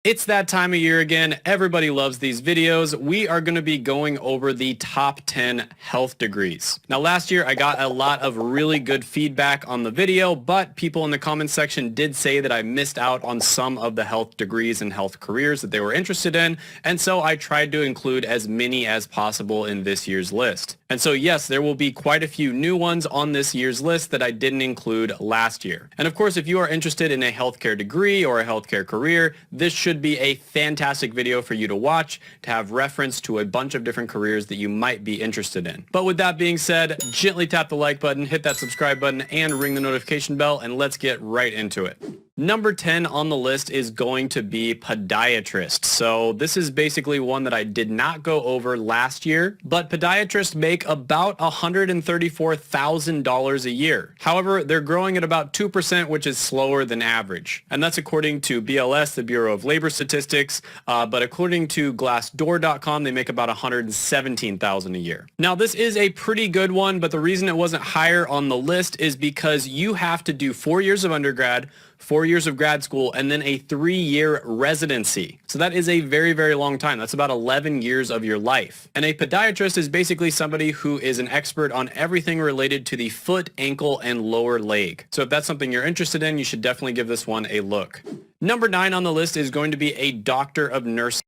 It's that time of year again. Everybody loves these videos. We are going to be going over the top 10 health degrees. Now, last year I got a lot of really good feedback on the video, but people in the comments section did say that I missed out on some of the health degrees and health careers that they were interested in, and so I tried to include as many as possible in this year's list. And so yes, there will be quite a few new ones on this year's list that I didn't include last year. And of course, if you are interested in a healthcare degree or a healthcare career, this should be a fantastic video for you to watch to have reference to a bunch of different careers that you might be interested in. But with that being said, gently tap the like button, hit that subscribe button, and ring the notification bell, and let's get right into it. Number 10 on the list is going to be podiatrist. So this is basically one that I did not go over last year, but podiatrists make about $134,000 a year. However, they're growing at about 2%, which is slower than average. And that's according to BLS, the Bureau of Labor Statistics, but according to Glassdoor.com, they make about $117,000 a year. Now, this is a pretty good one, but the reason it wasn't higher on the list is because you have to do 4 years of undergrad, 4 years of grad school, and then a 3-year residency. So that is a very, very long time. That's about 11 years of your life. And a podiatrist is basically somebody who is an expert on everything related to the foot, ankle, and lower leg. So if that's something you're interested in, you should definitely give this one a look. Number 9 on the list is going to be a doctor of nursing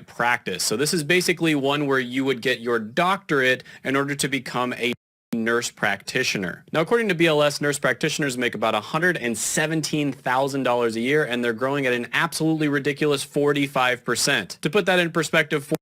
practice. So this is basically one where you would get your doctorate in order to become a nurse practitioner. Now, according to BLS, nurse practitioners make about $117,000 a year, and they're growing at an absolutely ridiculous 45%. To put that in perspective,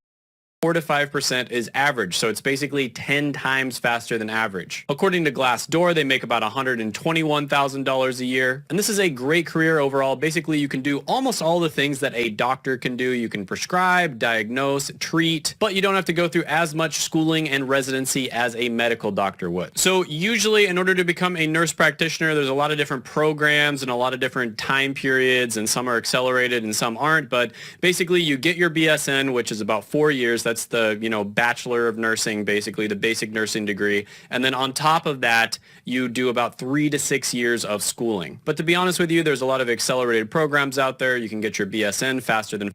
4 to 5% is average, so it's basically 10 times faster than average. According to Glassdoor, they make about $121,000 a year, and this is a great career overall. Basically, you can do almost all the things that a doctor can do. You can prescribe, diagnose, treat, but you don't have to go through as much schooling and residency as a medical doctor would. So usually, in order to become a nurse practitioner, there's a lot of different programs and a lot of different time periods, and some are accelerated and some aren't, but basically you get your BSN, which is about 4 years. That's the, Bachelor of Nursing, basically the basic nursing degree. And then on top of that, you do about 3 to 6 years of schooling. But to be honest with you, there's a lot of accelerated programs out there. You can get your BSN faster than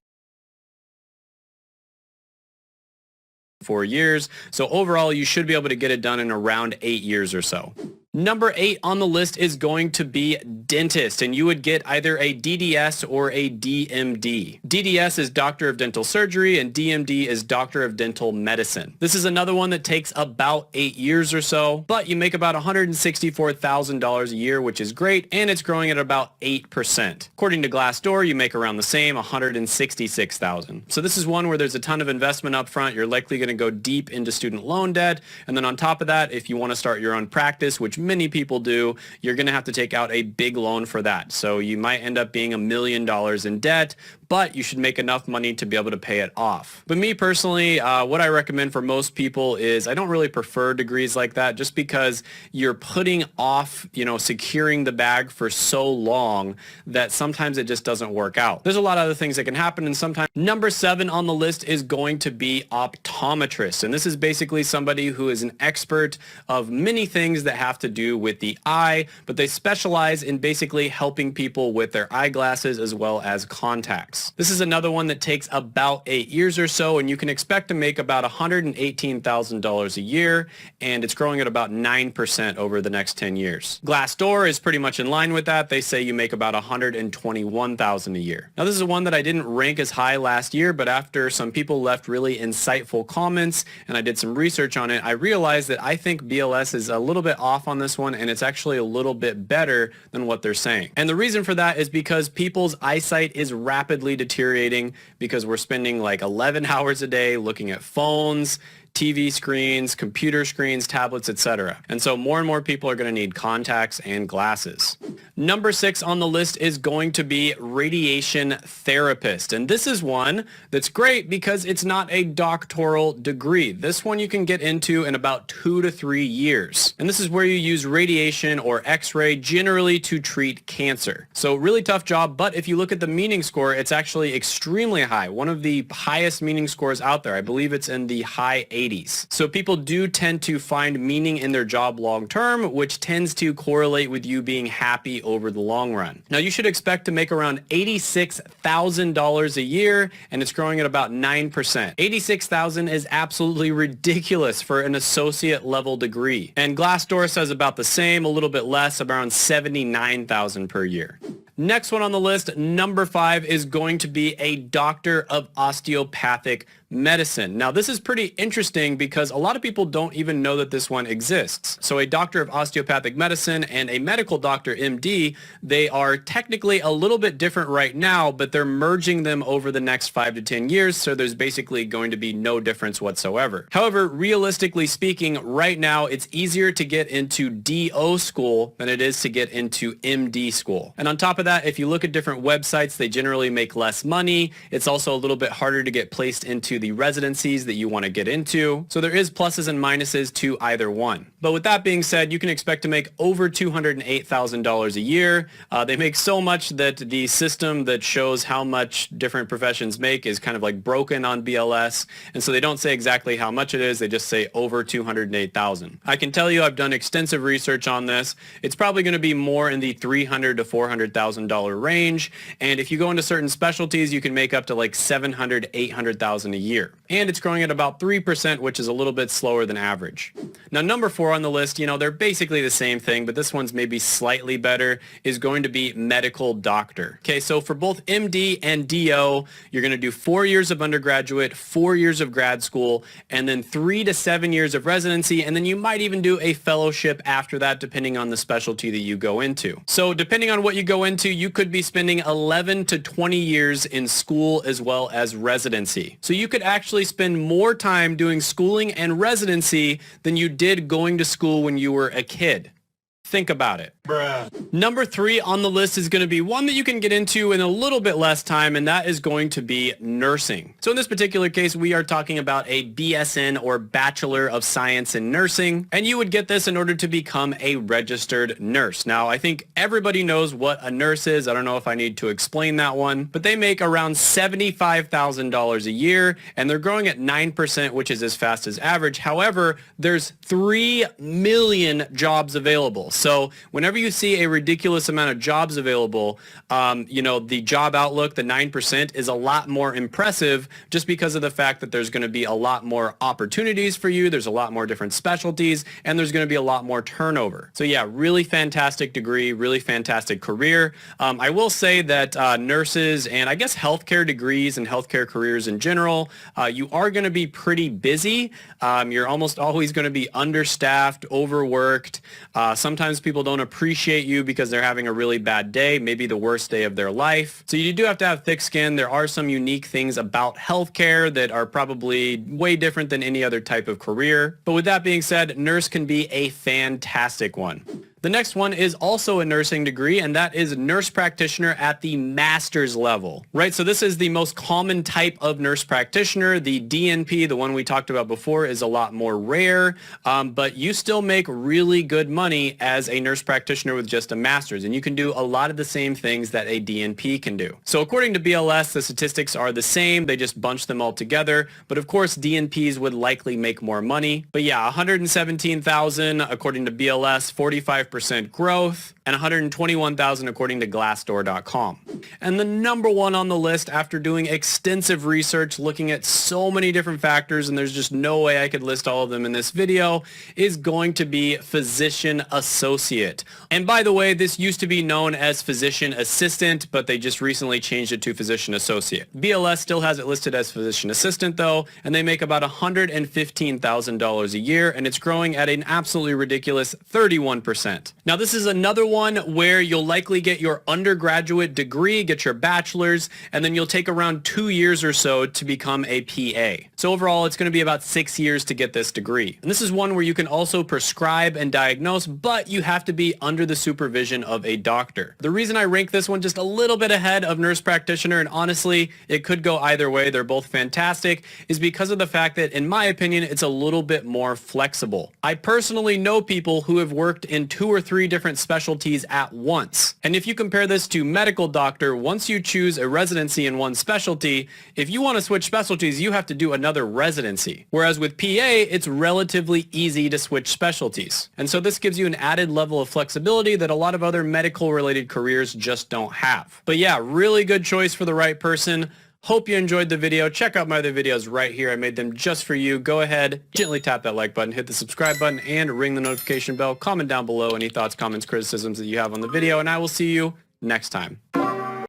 4 years. So overall, you should be able to get it done in around 8 years or so. Number 8 on the list is going to be dentist, and you would get either a DDS or a DMD. DDS is Doctor of Dental Surgery, and DMD is Doctor of Dental Medicine. This is another one that takes about 8 years or so, but you make about $164,000 a year, which is great, and it's growing at about 8%. According to Glassdoor, you make around the same, $166,000. So this is one where there's a ton of investment up front. You're likely going to go deep into student loan debt, and then on top of that, if you want to start your own practice, which many people do, you're going to have to take out a big loan for that. So you might end up being $1 million in debt, but you should make enough money to be able to pay it off. But me personally, what I recommend for most people is I don't really prefer degrees like that, just because you're putting off, securing the bag for so long that sometimes it just doesn't work out. There's a lot of other things that can happen, and sometimes. Number 7 on the list is going to be optometrist, and this is basically somebody who is an expert of many things that have to do with the eye, but they specialize in basically helping people with their eyeglasses as well as contacts. This is another one that takes about 8 years or so, and you can expect to make about $118,000 a year, and it's growing at about 9% over the next 10 years. Glassdoor is pretty much in line with that. They say you make about $121,000 a year. Now, this is one that I didn't rank as high last year, but after some people left really insightful comments and I did some research on it, I realized that I think BLS is a little bit off on this one, and it's actually a little bit better than what they're saying. And the reason for that is because people's eyesight is rapidly deteriorating because we're spending like 11 hours a day looking at phones, TV screens, computer screens, tablets, etc. And so more and more people are going to need contacts and glasses. Number 6 on the list is going to be radiation therapist. And this is one that's great because it's not a doctoral degree. This one you can get into in about 2 to 3 years. And this is where you use radiation or X-ray generally to treat cancer. So really tough job, but if you look at the meaning score, it's actually extremely high. One of the highest meaning scores out there. I believe it's in the high 80s. So people do tend to find meaning in their job long term, which tends to correlate with you being happy over the long run. Now you should expect to make around $86,000 a year, and it's growing at about 9%. $86,000 is absolutely ridiculous for an associate level degree. And Glassdoor says about the same, a little bit less, around $79,000 per year. Next one on the list, number 5, is going to be a doctor of osteopathic medicine. Now this is pretty interesting because a lot of people don't even know that this one exists. So a doctor of osteopathic medicine and a medical doctor, MD, they are technically a little bit different right now, but they're merging them over the next 5 to 10 years, so there's basically going to be no difference whatsoever. However, realistically speaking, right now it's easier to get into DO school than it is to get into MD school. And on top of that, if you look at different websites, they generally make less money. It's also a little bit harder to get placed into the residencies that you want to get into. So there is pluses and minuses to either one. But with that being said, you can expect to make over $208,000 a year. They make so much that the system that shows how much different professions make is kind of like broken on BLS. And so they don't say exactly how much it is. They just say over $208,000. I can tell you I've done extensive research on this. It's probably going to be more in the $300,000 to $400,000 range. And if you go into certain specialties, you can make up to like $700,000, $800,000 a year. And it's growing at about 3%, which is a little bit slower than average. Now, number 4 on the list, they're basically the same thing, but this one's maybe slightly better, is going to be medical doctor. Okay, so for both MD and DO, you're going to do 4 years of undergraduate, 4 years of grad school, and then 3 to 7 years of residency, and then you might even do a fellowship after that, depending on the specialty that you go into. So depending on what you go into, you could be spending 11 to 20 years in school as well as residency. So you could actually spend more time doing schooling and residency than you did going to school when you were a kid. Think about it. Bruh. Number 3 on the list is going to be one that you can get into in a little bit less time, and that is going to be nursing. So in this particular case, we are talking about a BSN, or Bachelor of Science in Nursing, and you would get this in order to become a registered nurse. Now, I think everybody knows what a nurse is. I don't know if I need to explain that one, but they make around $75,000 a year, and they're growing at 9%, which is as fast as average. However, there's 3 million jobs available. So whenever you see a ridiculous amount of jobs available, the job outlook, the 9%, is a lot more impressive just because of the fact that there's going to be a lot more opportunities for you. There's a lot more different specialties, and there's going to be a lot more turnover. So yeah, really fantastic degree, really fantastic career. I will say that nurses and I guess healthcare degrees and healthcare careers in general, you are going to be pretty busy. You're almost always going to be understaffed, overworked. Sometimes people don't appreciate you because they're having a really bad day, maybe the worst day of their life. So you do have to have thick skin. There are some unique things about healthcare that are probably way different than any other type of career. But with that being said, nurse can be a fantastic one. The next one is also a nursing degree, and that is nurse practitioner at the master's level, right? So this is the most common type of nurse practitioner. The DNP, the one we talked about before, is a lot more rare, but you still make really good money as a nurse practitioner with just a master's, and you can do a lot of the same things that a DNP can do. So according to BLS, the statistics are the same. They just bunch them all together, but of course, DNPs would likely make more money. But yeah, 117,000 according to BLS, 45% growth, and 121,000 according to Glassdoor.com. And the number 1 on the list, after doing extensive research, looking at so many different factors, and there's just no way I could list all of them in this video, is going to be physician associate. And by the way, this used to be known as physician assistant, but they just recently changed it to physician associate. BLS still has it listed as physician assistant though, and they make about $115,000 a year, and it's growing at an absolutely ridiculous 31%. Now this is another one where you'll likely get your undergraduate degree, get your bachelor's, and then you'll take around 2 years or so to become a PA. So overall, it's going to be about 6 years to get this degree. And this is one where you can also prescribe and diagnose, but you have to be under the supervision of a doctor. The reason I rank this one just a little bit ahead of nurse practitioner, and honestly, it could go either way, they're both fantastic, is because of the fact that, in my opinion, it's a little bit more flexible. I personally know people who have worked in 2 or 3 different specialties specialties at once. And if you compare this to medical doctor, once you choose a residency in one specialty, if you want to switch specialties, you have to do another residency. Whereas with PA, it's relatively easy to switch specialties. And so this gives you an added level of flexibility that a lot of other medical related careers just don't have. But yeah, really good choice for the right person. Hope you enjoyed the video. Check out my other videos right here. I made them just for you. Go ahead, gently tap that like button, hit the subscribe button, and ring the notification bell. Comment down below any thoughts, comments, criticisms that you have on the video, and I will see you next time.